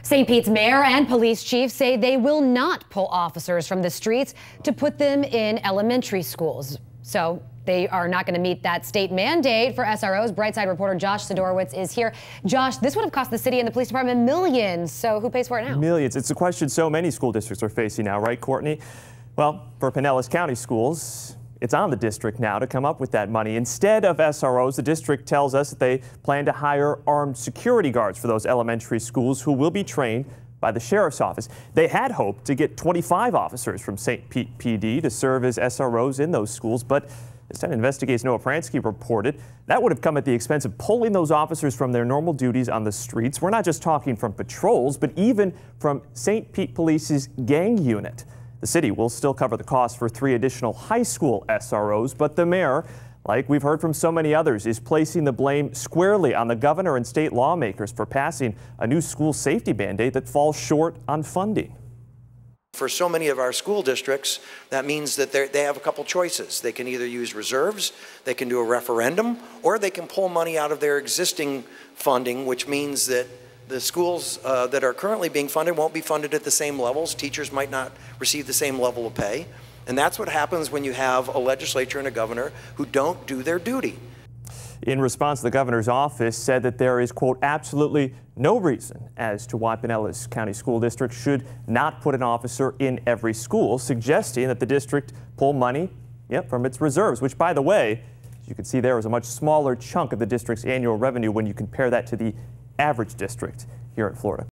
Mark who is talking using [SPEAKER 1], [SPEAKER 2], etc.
[SPEAKER 1] St. Pete's mayor and police chief say they will not pull officers from the streets to put them in elementary schools. So they are not going to meet that state mandate for SROs. Brightside reporter Josh Sidorowitz is here. Josh, this would have cost the city and the police department millions. So who pays for it now?
[SPEAKER 2] Millions. It's a question so many school districts are facing now, right, Courtney? Well, for Pinellas County schools, it's on the district now to come up with that money. Instead of SROs, the district tells us that they plan to hire armed security guards for those elementary schools who will be trained by the sheriff's office. They had hoped to get 25 officers from St. Pete PD to serve as SROs in those schools, but as 10 Investigates Noah Pransky reported, that would have come at the expense of pulling those officers from their normal duties on the streets. We're not just talking from patrols, but even from St. Pete Police's gang unit. The city will still cover the cost for 3 additional high school SROs, but the mayor, like we've heard from so many others, is placing the blame squarely on the governor and state lawmakers for passing a new school safety mandate that falls short on funding.
[SPEAKER 3] For so many of our school districts, that means that they have a couple choices. They can either use reserves, they can do a referendum, or they can pull money out of their existing funding, which means that the schools that are currently being funded won't be funded at the same levels. Teachers might not receive the same level of pay. And that's what happens when you have a legislature and a governor who don't do their duty.
[SPEAKER 2] In response, the governor's office said that there is, quote, absolutely no reason as to why Pinellas County School District should not put an officer in every school, suggesting that the district pull money from its reserves, which, by the way, as you can see there, is a much smaller chunk of the district's annual revenue when you compare that to the average district here in Florida.